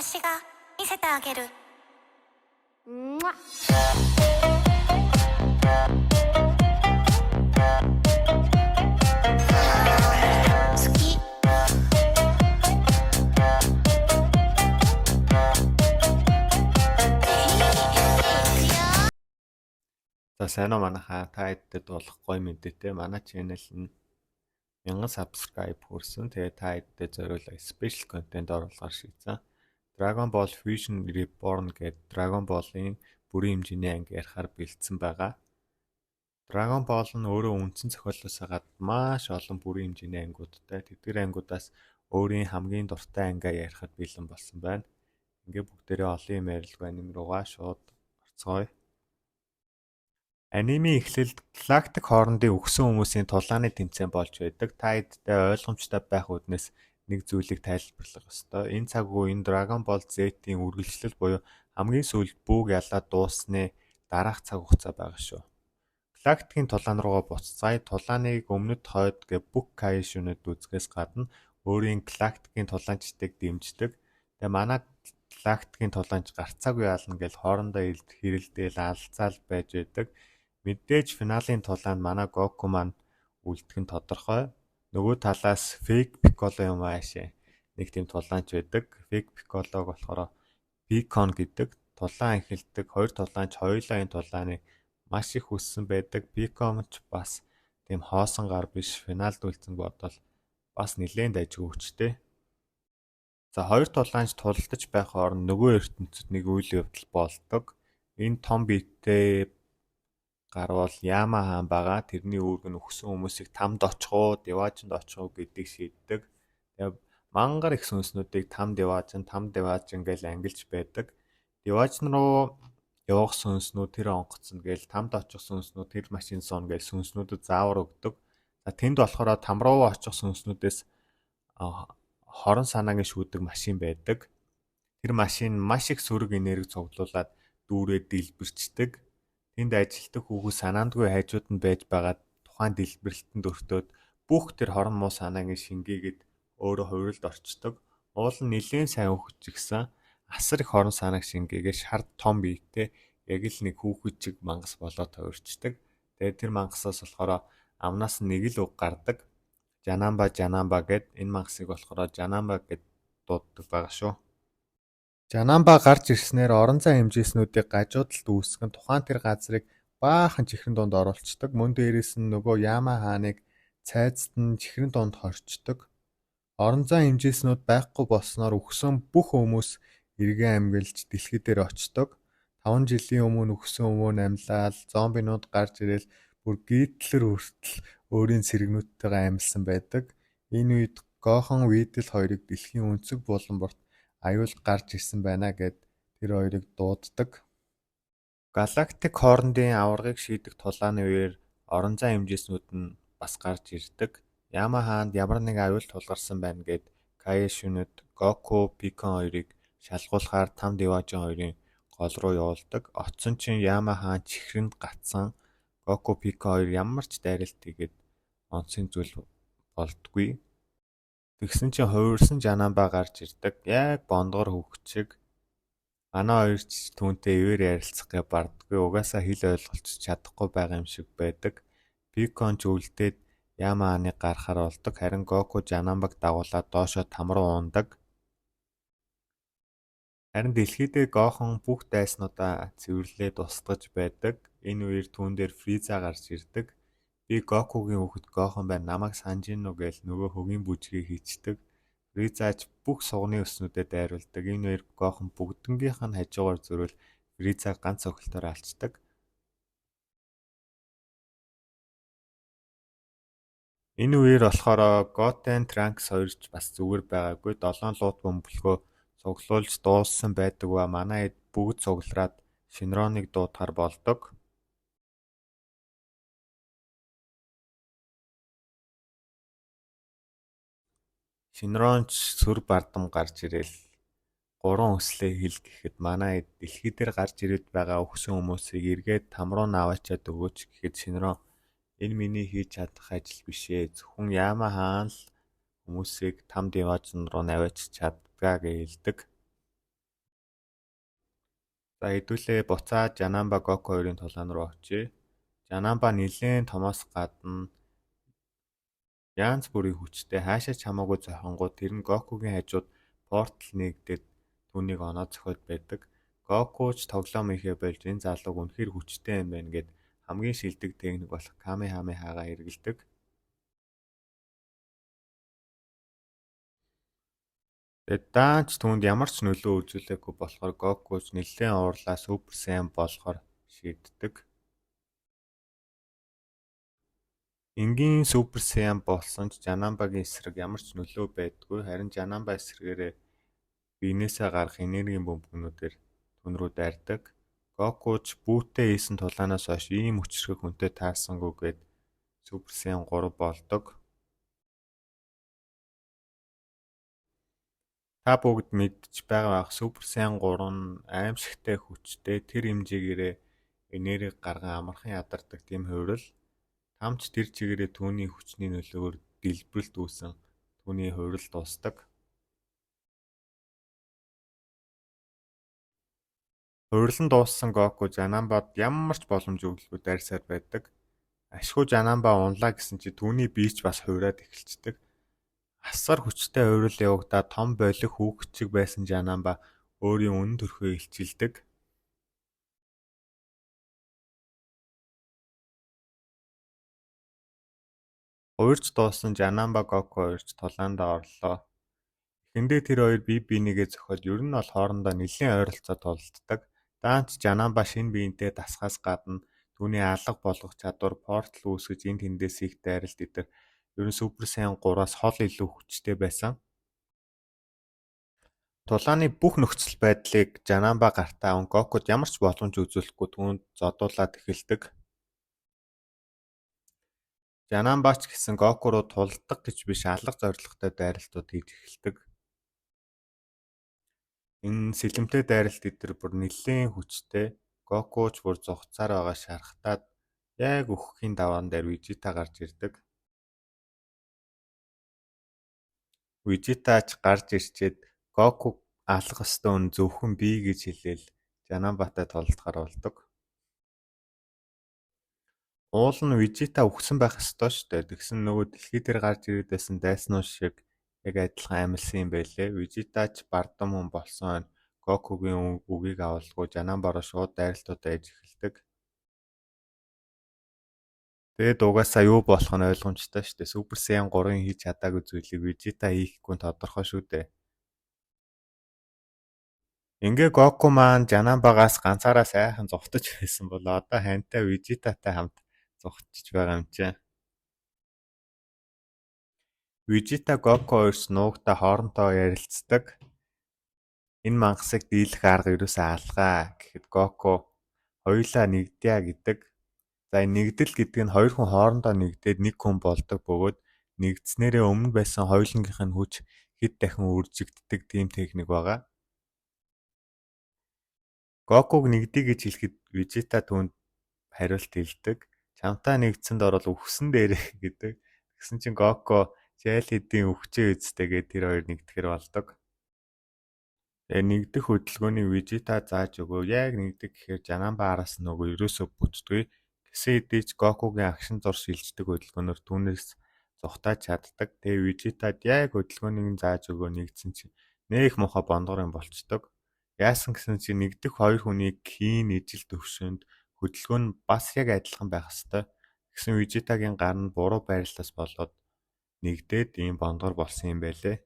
私が見せてあげる。好き。 За сайн уу манайхаа та хэдтэд болох гоё мэдээтэй манай channel нь 1000 subscribe хүрсэн. Тэгээ та хэдтэд зориулсан special content оруулахар шийдсэн. Dragon Ball Fusion Reborn гэдэг Dragon Ball-ын бүрийн хэмжээний анги ярихаар бэлдсэн байгаа. Dragon Ball нь өөрөө үндсэн зохиолоос хагаад маш олон бүрийн хэмжээний ангиудтай. Тэдгээр ангиудаас өөрийн хамгийн дуртай ангиа ярихад бэлэн болсон байна. Ингээ бүгдээрээ олон юм ярилгүй аним руугаа шууд орцгоё. Анимын эхлэлд галактик хоорондын үхсэн хүмүүсийн тулааны тэмцээн болж байдаг. Та хэдтэй ойлгомжтой байх үднэс нэг зүйлийг тайлбарлах ёстой. Энэ цаг үеийн Dragon Ball Z-ийн үргэлжлэл буюу хамгийн сүүлд бүгд ялаад дууссаны дараах цаг хугацаа байгаа шүү. Галактикийн тулаан руугаа буццгаая. Тулааныг өмнөд хойд гэ бүх кайшунууд үзгээс гадна өөрийн галактикийн тулаанчдыг дэмждэг. Тэгээ манай галактикийн тулаанч гарцаагүй яална гэж хоорондоо хэрэлдээл алалцаал байж байдаг. Мэдээж финалийн тулаанд манай Гоку маань үлдэх нь тодорхой. Нөгөө талаас Fake Piccolo юм аашаа. Нэг тийм тулаанч байдаг. Fake Piccolo-г болохоор Picon гэдэг тулаан эхэлдэг. Хоёр тулаанч хоёулаа энэ тулааныг маш их хүссэн байдаг. Picon ч бас тийм хоосон гар биш. Финалд үлдсэн бодвол бас нэлээд дайжгүй хүчтэй. За хоёр тулаанч тулдаж байх орон нөгөө ертөнцид нэг үйл явдал болдог. Энэ том биетэй гарвал Яма хаан байгаа. Тэрний үүрэг нь өгсөн хүмүүсийг тамд очих уу, деваажинд очих уу гэдгийг шийддэг. Тэгээ мангар их сүнснүүдийг тамд деваажин гэж ангилж байдаг. Деваажин руу явах сүнснүүд тэр онгоцно гэж тамд очих сүнснүүд тэр машин сон гэж сүнснүүдэд заавар өгдөг. За тэнд болохоор там руу очих сүнснүүдээс хорон санаагийн шүүдэг машин байдаг. Тэр машин маш их сөрөг энерги цуглуулад дүүрээ дэлбэрчдэг. Тэнд ажилтдаг хүүхэн санаандгүй хажууд нь байж байгаа тухайн дэлбэрэлтэнд өртөөд бүх тэр хорон муу санаагийн шингээгээд өөрөө хувиралд орчдөг. Уул нь нэлээд сайн хөвгч гисэн асар их хорон санааг шингээгээ шар том биетэй яг л нэг хүүхэд чиг мангас болоод хувирчдаг. Тэгээд тэр мангасаас болохоор амнаас нэг л үг гардаг. Жанамба гэд энэ мангасыг болохоор Жанамба гэд дууддаг байгаа шүү. Жанамба гарч ирснээр орон зай хэмжээснүүдийг гажуудалд үүсгэн тухайн тэр газрыг баахан чихрэн дунд оруулцдаг. Мөн дээрээс нь нөгөө Яма хааныг цайзад нь чихрэн дунд хорчдог. Орон зай хэмжээснүүд байхгүй болсноор өгсөн бүх хүмүүс эргэн амьгэлж дэлхий дээр очдог. 5 жилийн өмнө өгсөн өмнө амьлал зомбинууд гарч ирээл бүр гийтлэр хүртэл өөрийн цэрэгнүүдтэйгээ амьлсан байдаг. Энэ үед Гохан Видел хоёрыг дэлхийн өнцөг булан борт аюул гарч ирсэн байна гэд тэр хоёрыг дууддаг. Галактик хоорондын аваргыг шийдэх тулааны үеэр орон зай хэмжээснүүд нь бас гарч ирдэг. Яма хаанд ямар нэг аюул тулгарсан байна гэд Кайшунуд Гоку, Пикон хоёрыг шалгуулахаар там деважин хоёрын гол руу явуулдаг. Оцсон чинь Яма хаан чихрэнд гацсан. Гоку, Пикон хоёр ямар ч дайралт хийгээд онцгийн зүйл болдгүй. Тэгсэн чинь хувирсан Жанамба гарч ирдэг. Яг бондгор хөвгчиг. Манай хоёр ч түүнтэй ивэр ярилцах гэж бардаггүй. Угаасаа хэл ойлголцож чадахгүй байгаа юм шиг байдаг. Пикон ч үлдээд Яма хааныг гарахаар болдог. Харин Гоку Жанамбаг дагуулад доошоо там руу уундаг. Харин дэлхий дээр Гохон бүх дайснуудаа цэвэрлээд устгаж байдаг. Энэ үеэр түүн дээр Фриза гарч ирдэг. Би Гокугийн хүүхэд Гохон байна. Намайг санаж гин үү гэж нөгөө хөгийн бүжгийг хийчдэг. Фризач бүх сугны өснүүдэд дайруулдаг. Энэ үеэр Гохон бүгднгийнх нь хажуугаар зөрөөл Фризаг ганц цогтолтоор алцдаг. Энэ үеэр болохоор Готен Транкс хоёрч бас зүгээр байгаагүй. 7 лут бөмбөлгөө цуглуулж дууссан байдаг ба манай хэд бүгд цуглараад Шинроныг дуудахаар болдог. Шинронч сүр бардам гарч ирээл 3 өслөө хил гэхэд манай хэд дэлхий дээр гарч ирээд байгаа өгсөн хүмүүсийг эргээд там руу наваачаад өгөөч гэхэд Шинрон энэ миний хийж чадах ажил биш ээ. Зөвхөн Яма хаан л хүмүүсийг там деважин руу наваачих чаддгаа гэж хэлдэг. За хэдүүлээ буцаад Жанамба Гоку хоёрын тулаан руу очие. Жанамба нэлээд томоос гадна янз бүрийн хүчтэй хаашаа ч хамаагүй зохингууд тэр нь Гокугийн хажууд портал нэгдээд түүнийг оноод зохиод байдаг. Гоку ч тоглоом ихэ болж энэ залууг үнэхээр хүчтэй юм байна гэд хамгийн шилдэг техник болох Камехамехагаа хэрэгэлдэг. Тэгээд даанч түүнд ямар ч нөлөө үзүүлээгүй болохоор Гокуч нэлээд уурлаа Супер Сaiyan болохоор шийддэг. Энгийн Супер Сaiyan болсон ч Жанамбагийн эсрэг ямар ч нөлөө байдгүй. Харин Жанамба эсрэгээрээ биенээсээ гарах энергийн бөмбөгнүүдээр түн рүү дайрдаг. Гокуч бүүтээ хийсэн тулаанаас хойш ийм хүчрэг хүнтэй таасангүй гээд Супер Сaiyan 3 болдог. Та бүгд мэдж байгаа бах Супер Сaiyan 3 нь аимшигтай хүчтэй тэр хэмжээгээрээ энерги гарган амархан ядардаг тийм хувирал. Тамч тэр чигээрээ түүний хүчний нөлөөгөөр дэлбэрэлт үүсэн түүний хувирал дуусдаг. Хувирлан дууссан Гоку Жанамбад ямар ч боломж өгөлгүй дайрсаар байдаг. Ашгүй Жанамба унлаа гэсэн чи түүний бие ч бас хувираад эхэлцдэг. Асар хүчтэй хувирал явагдаад том болих хүүхэд байсан Жанамба өөрийн үнэн төрхөө илчилдэг. Хувирч дууссан Жанамба Гоку хоёрч тулаандаа орлоо. Эхэндээ тэр хоёр бие бинийгээ зохиод ер нь бол хоорондоо нэлийн ойролцоо тулддаг. Даанч Жанамба шинэ биентэй дасахаас гадна түүний алга болгох чадвар, портал үүсгэж энд тэндээс их дайралт идэр ер нь Супер Сaiyan 3-аас хол илүү хүчтэй байсан. Тулааны бүх нөхцөл байдлыг Жанамба гартаа аван Гокуд ямар ч боломж үзүүлэхгүй түүнд зодуулаад эхэлдэг. Жанамба ч гэсэн Гоку руу тулдах гэж биш алга зорилготой дайралтууд хийж эхэлдэг. Энэ сэлэмтэй дайралт идэр бүр нэлээд хүчтэй. Гокуч бүр зугацаар байгаа шархтаад яг өөххийн даваан дээр Вижита гарч ирдэг. Вижитач гарч ирчээд Гоку алах ёстой үн зөвхөн би гэж хэлээл Жанамбатай тулдахаар болдог. Уул нь Вижита үхсэн байх ёстой шүү дээ. Тэгсэн нөгөө дэлхий дээр гарч ирээд байсан дайснууд шиг яг адилхан амилсан юм байлээ. Вижитач бардам хүн болсон хойно Гокугийн үгийг авалгүй Жанамбараа шууд дайралтуудаа ээж эхэлдэг. Тэгээд угаасаа юу болох нь ойлгомжтой шүү дээ. Супер Сaiyan 3-ын хийж чадаагүй зүйлийг Вижита хийхгүй нь тодорхой шүү дээ. Ингээ Гоку маань Жанамбагаас ганцаараа сайхан зугтаж байсан бол одоо хантай Вижитатай хамт зугтаж байгаа юм чинь. Вижита Гоку хоёрс нуугдаа хоорондоо ярилцдаг. Энэ мангасыг дийлэх арга ерөөсөө алгаа гэхэд Гоку хоёулаа нэгдъя гэдэг. За энэ нэгдэл гэдэг нь хоёр хүн хоорондоо нэгдээд нэг хүн болдог бөгөөд нэгдснээрээ өмнө байсан хоёулангийнх нь хүч хэд дахин үржигддэг тийм техник байгаа. Гокуг нэгдъя гэж хэлэхэд Вижита түүнд хариулт хэлдэг. Чамтай нэгдсэнд орол үхсэн дээрээ гэдэг. Тэгсэн чинь Гоку жайл хэдийн өвчөө үсттэйгээ тэр хоёр нэгдэхэр болдог. Тэгээ нэгдэх хөдөлгөөнийг Вижита зааж өгөө. Яг нэгдэх гэхээр Жанамба араас нөгөө ерөөсөө бүтдгүй. Гэсэн хэдий ч Гокугийн агшин зур шилждэг хөдөлгөөнөөр түүнээс зугатаж чаддаг. Тэгээ Вижитад яг хөдөлгөөнийг зааж өгөө нэгдсэн чинь нэх муха бондгор юм болцдог. Яасан гэсэн чинь нэгдэх хоёр хүний хийн ижил төвшөнд хөдөлгөөн нь бас яг адилхан байх ёстой. Гэсэн Вижитагийн гар нь буруу байрлалаас болоод нэгдээд ийм бондгор болсон юм байлээ.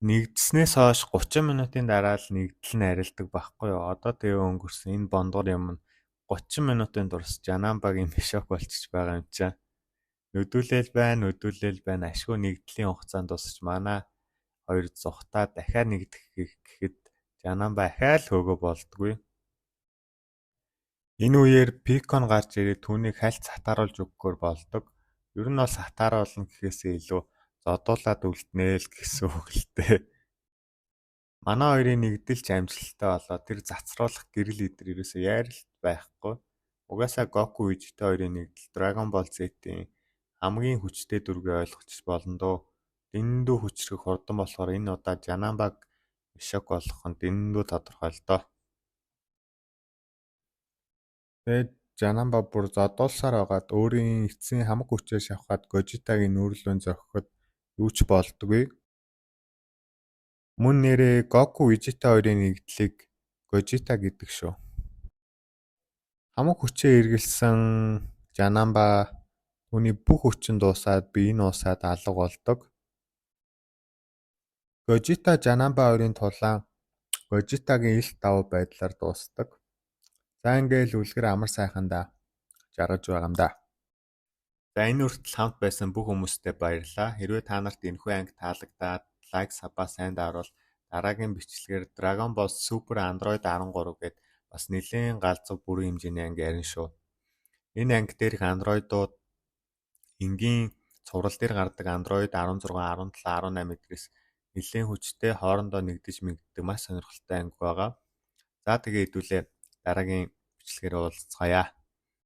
Нэгдснээс хойш 30 минутын дараа л нэгдэл нь арилдаг байхгүй юу? Одоо тэгээ өнгөрсөн энэ бондгор юм нь 30 минутын турш Жанамбагийн бишок болчихж байгаа юм чинь. Нүдүүлэл байна. Ашгүй нэгдлийн хугацаанд тусч манай хоёр зугатаа дахиад нэгдэх гэхэд Жанамба ахаал хөөгөө болдгүй. Энэ үеэр Пикон гарч ирээд түүнийг хальт сатааруулж өгөхөөр болдог. Ер нь бол сатааруулна гэхээсээ илүү зодуулаад үлднэ л гэсэн үг л дээ. Манай хоёрын нэгдэлч амжилттай болоод тэр цацруулах гэрэл идэр ерөөсөө яаралт байхгүй. Угаасаа Гоку Вижита хоёрын нэгдэл Dragon Ball Z-ийн хамгийн хүчтэй дүргээ ойлгочих болно доо. Дэндүү хүчрэх хурдан болохоор энэ удаа Жанамбаг шок болох нь дэндүү тодорхой л доо. Тэгээд Жанамба бүр зодуулсаар байгаад өөрийн эцсийн хамаг хүчээ шавхаад Гожитагийн нүүрлүүн зохиход юу ч болдоггүй. Мөн нэрээ Гоку Вижита хоёрын нэгдлийг Гожита гэдэг шүү. Хамаг хүчээ эргэлсэн Жанамба түүний бүх хүчин дуусаад бие нь уусаад алга болдог. Гожита Жанамба хоёрын тулаан Гожитагийн илт давуу байдлаар дуусдаг. За ингээл үлгэр амар сайхандаа жаргаж байгаа юм да. За энэ хүртэл хамт байсан бүх хүмүүстээ баярлалаа. Хэрвээ та нарт энэхүү анги таалагдаад лайк сабаа сайн дааруул дараагийн бичлэгээр Dragon Ball Super Android 13 гээд бас нэлээд галзуу бүрэн хэмжээний анги ярина шүү. Энэ анги дээрх андроидууд энгийн цуврал дээр гардаг Android 16, 17, 18 эдгээс нэлээд хүчтэй хоорондоо нэгдэж мэгддэг маш сонирхолтой анги байгаа. За тэгээ хэдүүлээ дараагийн бичлэгээр уулзцаая.